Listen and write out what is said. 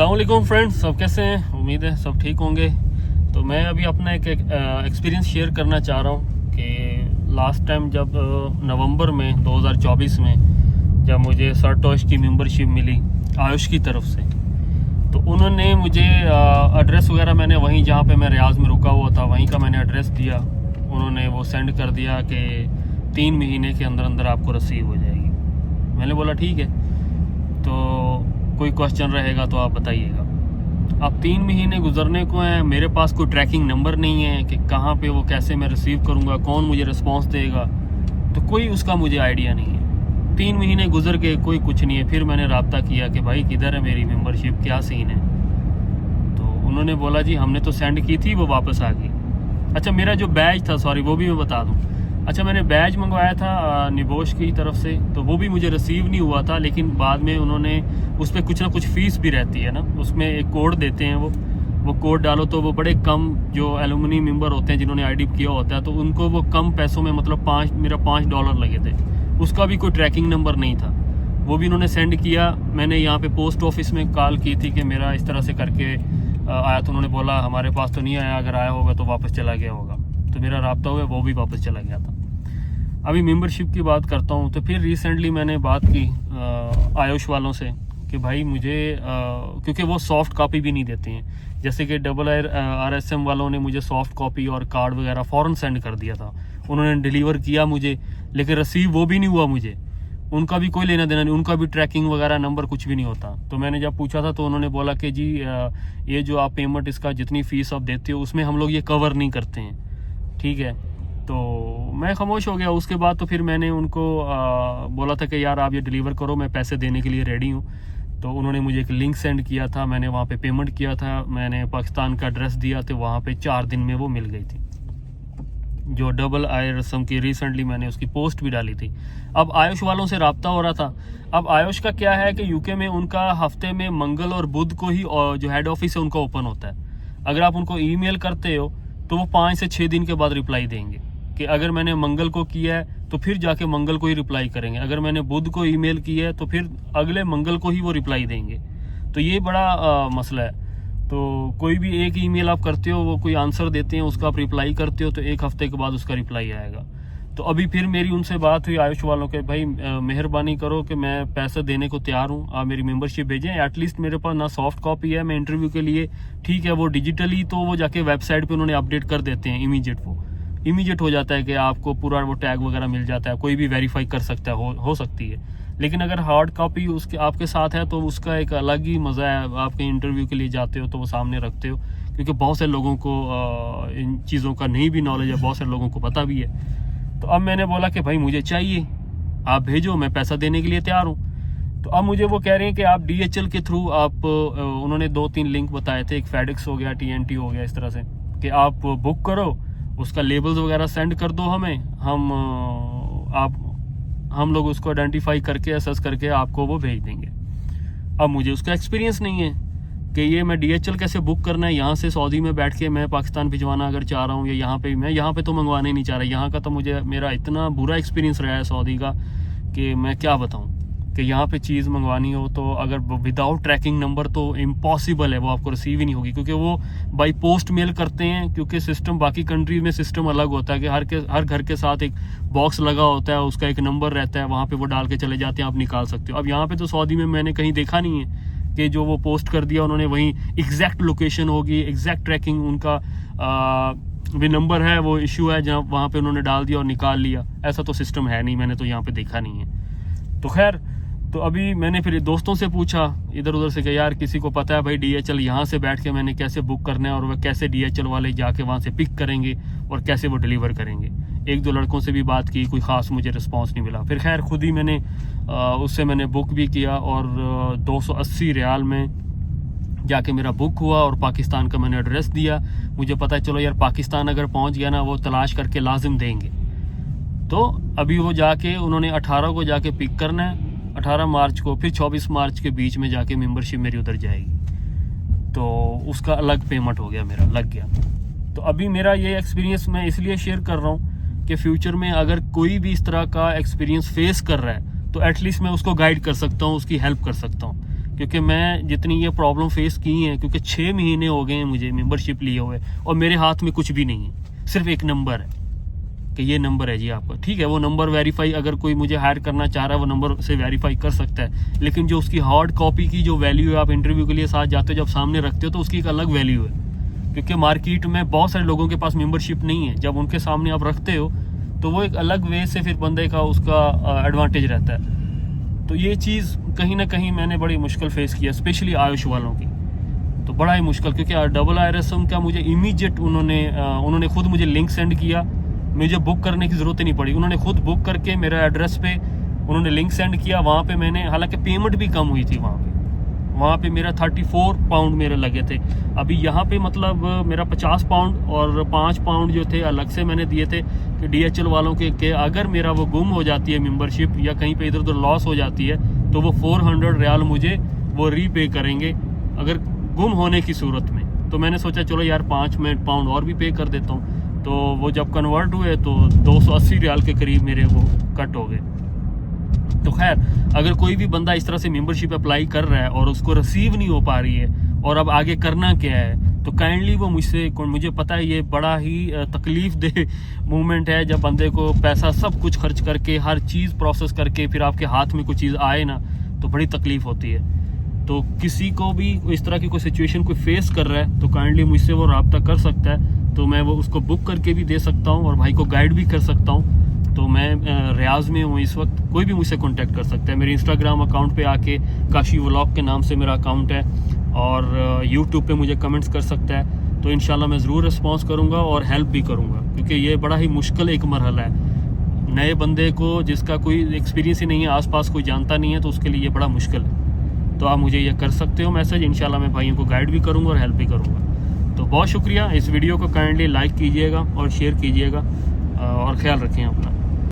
अस्सलाम वालेकुम फ्रेंड्स, सब कैसे हैं? उम्मीद है सब ठीक होंगे। तो मैं अभी अपना एक एक्सपीरियंस शेयर करना चाह रहा हूँ कि लास्ट टाइम जब नवंबर में 2024 में जब मुझे सर्टोश की मेंबरशिप मिली आयुष की तरफ से, तो उन्होंने मुझे एड्रेस वगैरह मैंने वहीं जहाँ पे मैं रियाज में रुका हुआ था वहीं का मैंने एड्रेस दिया। उन्होंने वो सेंड कर दिया कि 3 महीने के अंदर अंदर आपको रिसीव हो जाएगी। मैंने बोला ठीक है, तो कोई क्वेश्चन रहेगा तो आप बताइएगा। अब 3 महीने गुजरने को हैं, मेरे पास कोई ट्रैकिंग नंबर नहीं है कि कहाँ पे वो कैसे मैं रिसीव करूँगा, कौन मुझे रिस्पांस देगा, तो कोई उसका मुझे आइडिया नहीं है। 3 महीने गुजर के कोई कुछ नहीं है। फिर मैंने रब्ता किया कि भाई किधर है मेरी मेंबरशिप, क्या सीन है? तो उन्होंने बोला जी हमने तो सेंड की थी, वो वापस आ गई। अच्छा, मेरा जो बैज था, सॉरी वो भी मैं बता दूँ। अच्छा, मैंने बैज मंगवाया था निबोश की तरफ से, तो वो भी मुझे रिसीव नहीं हुआ था, लेकिन बाद में उन्होंने उस पर कुछ ना कुछ फ़ीस भी रहती है ना, उसमें एक कोड देते हैं, वो कोड डालो तो वो बड़े कम जो एलुमनी मेंबर होते हैं जिन्होंने आईडी किया होता है, तो उनको वो कम पैसों में मतलब मेरा $5 लगे थे। उसका भी कोई ट्रैकिंग नंबर नहीं था, वो भी उन्होंने सेंड किया। मैंने यहाँ पे पोस्ट ऑफिस में कॉल की थी कि मेरा इस तरह से करके आया, तो उन्होंने बोला हमारे पास तो नहीं आया, अगर आया होगा तो वापस चला गया होगा। तो मेरा रब्ता हुआ, वो भी वापस चला गया था। अभी मेंबरशिप की बात करता हूँ, तो फिर रिसेंटली मैंने बात की आयुष वालों से कि भाई मुझे क्योंकि वो सॉफ्ट कॉपी भी नहीं देते हैं, जैसे कि RSM वालों ने मुझे सॉफ्ट कॉपी और कार्ड वगैरह फ़ौरन सेंड कर दिया था। उन्होंने डिलीवर किया मुझे, लेकिन रिसीव वो भी नहीं हुआ मुझे। उनका भी कोई लेना देना नहीं, उनका भी ट्रैकिंग वगैरह नंबर कुछ भी नहीं होता। तो मैंने जब पूछा था तो उन्होंने बोला कि जी ये जो आप पेमेंट इसका जितनी फ़ीस आप देते हो उसमें हम लोग ये कवर नहीं करते हैं, ठीक है। तो मैं खामोश हो गया। उसके बाद तो फिर मैंने उनको बोला था कि यार आप ये डिलीवर करो, मैं पैसे देने के लिए रेडी हूँ। तो उन्होंने मुझे एक लिंक सेंड किया था, मैंने वहाँ पे पेमेंट किया था, मैंने पाकिस्तान का एड्रेस दिया, तो वहाँ पे 4 दिन में वो मिल गई थी, जो RSM की रिसेंटली मैंने उसकी पोस्ट भी डाली थी। अब आयुष वालों से रब्ता हो रहा था। अब आयुष का क्या है कि यूके में उनका हफ्ते में मंगल और बुध को ही जो हेड ऑफिस है उनका ओपन होता है। अगर आप उनको ईमेल करते हो तो वो 5 से 6 दिन के बाद रिप्लाई देंगे कि अगर मैंने मंगल को किया है तो फिर जाके मंगल को ही रिप्लाई करेंगे, अगर मैंने बुध को ईमेल किया है तो फिर अगले मंगल को ही वो रिप्लाई देंगे। तो ये बड़ा मसला है। तो कोई भी एक ईमेल आप करते हो, वो कोई आंसर देते हैं, उसका आप रिप्लाई करते हो तो 1 हफ्ते के बाद उसका रिप्लाई आएगा। तो अभी फिर मेरी उनसे बात हुई आयुष वालों के, भाई मेहरबानी करो कि मैं पैसे देने को तैयार हूँ, आप मेरी मेंबरशिप भेजें। एटलीस्ट मेरे पास ना सॉफ्ट कॉपी है, मैं इंटरव्यू के लिए, ठीक है वो डिजिटली तो वो जाके वेबसाइट पे उन्होंने अपडेट कर देते हैं, इमीडिएट हो जाता है कि आपको पूरा वो टैग वगैरह मिल जाता है, कोई भी वेरीफाई कर सकता है, हो सकती है। लेकिन अगर हार्ड कॉपी उसके आपके साथ है तो उसका एक अलग ही मज़ा है। आप कहीं इंटरव्यू के लिए जाते हो तो वो सामने रखते हो, क्योंकि बहुत से लोगों को इन चीज़ों का नहीं भी नॉलेज है, बहुत से लोगों को पता भी है। तो अब मैंने बोला कि भाई मुझे चाहिए, आप भेजो, मैं पैसा देने के लिए तैयार हूँ। तो अब मुझे वो कह रहे हैं कि आप DHL के थ्रू आप उन्होंने 2-3 लिंक बताए थे, एक FedEx हो गया, TNT हो गया, इस तरह से कि आप बुक करो, उसका लेबल्स वगैरह सेंड कर दो हमें, हम लोग उसको आइडेंटिफाई करके असेस करके आपको वो भेज देंगे। अब मुझे उसका एक्सपीरियंस नहीं है कि ये मैं DHL कैसे बुक करना है, यहाँ से सऊदी में बैठ के मैं पाकिस्तान भिजवाना अगर चाह रहा हूँ, या यहाँ पे तो मंगवाना ही नहीं चाह रहा। यहाँ का तो मेरा इतना बुरा एक्सपीरियंस रहा है सऊदी का कि मैं क्या बताऊँ, कि यहाँ पे चीज़ मंगवानी हो तो अगर विदाउट ट्रैकिंग नंबर तो इम्पॉसिबल है, वो आपको रिसीव ही नहीं होगी, क्योंकि वो बाई पोस्ट मेल करते हैं। क्योंकि सिस्टम बाकी कंट्रीज में सिस्टम अलग होता है कि हर घर के साथ एक बॉक्स लगा होता है, उसका एक नंबर रहता है, वहाँ पे वो डाल के चले जाते हैं, आप निकाल सकते हो। अब यहाँ पे तो सऊदी में मैंने कहीं देखा नहीं है कि जो वो पोस्ट कर दिया उन्होंने वहीं एग्जैक्ट लोकेशन होगी, एग्जैक्ट ट्रैकिंग उनका भी नंबर है, वो इशू है जहाँ वहाँ पे उन्होंने डाल दिया और निकाल लिया। ऐसा तो सिस्टम है नहीं, मैंने तो यहाँ पे देखा नहीं है। तो खैर, तो अभी मैंने फिर दोस्तों से पूछा इधर उधर से कि यार किसी को पता है भाई DHL यहाँ से बैठ के मैंने कैसे बुक करना है, और वह कैसे DHL वाले जाके वहाँ से पिक करेंगे और कैसे वो डिलीवर करेंगे। 1-2 लड़कों से भी बात की, कोई ख़ास मुझे रिस्पांस नहीं मिला। फिर खैर खुद ही मैंने उससे मैंने बुक भी किया और 280 रियाल में जाके मेरा बुक हुआ, और पाकिस्तान का मैंने एड्रेस दिया। मुझे पता है चलो यार पाकिस्तान अगर पहुँच गया ना, वो तलाश करके लाजिम देंगे। तो अभी वो जाके उन्होंने 18 को जाके पिक करना है, 18 मार्च को, फिर 24 मार्च के बीच में जाके मेंबरशिप मेरी उधर जाएगी। तो उसका अलग पेमेंट हो गया, मेरा लग गया। तो अभी मेरा ये एक्सपीरियंस मैं इसलिए शेयर कर रहा हूँ कि फ्यूचर में अगर कोई भी इस तरह का एक्सपीरियंस फेस कर रहा है तो एटलीस्ट मैं उसको गाइड कर सकता हूँ, उसकी हेल्प कर सकता हूँ। क्योंकि मैं जितनी ये प्रॉब्लम फेस की है, क्योंकि 6 महीने हो गए हैं मुझे मेंबरशिप लिए हुए और मेरे हाथ में कुछ भी नहीं है, सिर्फ एक नंबर है कि ये नंबर है जी आपका। ठीक है, वो नंबर वेरीफाई, अगर कोई मुझे हायर करना चाह रहा है वो नंबर से वेरीफाई कर सकता है, लेकिन जो उसकी हार्ड कॉपी की जो वैल्यू है, आप इंटरव्यू के लिए साथ जाते हो जब सामने रखते हो तो उसकी एक अलग वैल्यू है। क्योंकि मार्केट में बहुत सारे लोगों के पास मेंबरशिप नहीं है, जब उनके सामने आप रखते हो तो वो एक अलग वे से फिर बंदे का उसका एडवांटेज रहता है। तो ये चीज़ कहीं ना कहीं मैंने बड़ी मुश्किल फेस किया, स्पेशली आयुष वालों की, तो बड़ा ही मुश्किल, क्योंकि डबल IRSM का मुझे इमीडिएट उन्होंने खुद मुझे लिंक सेंड किया, मुझे बुक करने की ज़रूरत ही नहीं पड़ी, उन्होंने खुद बुक करके मेरा एड्रेस पे उन्होंने लिंक सेंड किया। वहाँ पे मैंने, हालांकि पेमेंट भी कम हुई थी वहाँ पे मेरा 34 पाउंड मेरे लगे थे। अभी यहाँ पे मतलब मेरा 50 पाउंड और 5 पाउंड जो थे अलग से मैंने दिए थे कि DHL वालों के अगर मेरा वो गुम हो जाती है मेंबरशिप या कहीं पे इधर उधर लॉस हो जाती है तो वो 400 रियाल मुझे वो रीपे करेंगे अगर गुम होने की सूरत में। तो मैंने सोचा चलो यार 5 पाउंड और भी पे कर देता हूँ। तो वो जब कन्वर्ट हुए तो 280 रियाल के करीब मेरे वो कट हो गए। तो खैर, अगर कोई भी बंदा इस तरह से मेंबरशिप अप्लाई कर रहा है और उसको रिसीव नहीं हो पा रही है और अब आगे करना क्या है, तो काइंडली वो मुझे पता है ये बड़ा ही तकलीफ दे मूवमेंट है, जब बंदे को पैसा सब कुछ खर्च करके हर चीज़ प्रोसेस करके फिर आपके हाथ में कोई चीज़ आए ना, तो बड़ी तकलीफ होती है। तो किसी को भी इस तरह की कोई सिचुएशन कोई फेस कर रहा है तो काइंडली मुझसे वो रब्ता कर सकता है, तो मैं वो उसको बुक करके भी दे सकता हूँ और भाई को गाइड भी कर सकता हूँ। तो मैं रियाज में हूँ इस वक्त, कोई भी मुझसे कांटेक्ट कर सकता है। मेरे इंस्टाग्राम अकाउंट पे आके काशी व्लॉग के नाम से मेरा अकाउंट है, और यूट्यूब पे मुझे कमेंट्स कर सकता है। तो इंशाल्लाह मैं ज़रूर रिस्पॉन्स करूँगा और हेल्प भी करूँगा, क्योंकि ये बड़ा ही मुश्किल एक मरहला है। नए बंदे को जिसका कोई एक्सपीरियंस ही नहीं है, आसपास कोई जानता नहीं है, तो उसके लिए ये बड़ा मुश्किल है। तो आप मुझे ये कर सकते हो मैसेज, इंशाल्लाह मैं भाइयों को गाइड भी करूँगा और हेल्प भी करूँगा। तो बहुत शुक्रिया। इस वीडियो को काइंडली लाइक कीजिएगा और शेयर कीजिएगा, और ख्याल रखें अपना।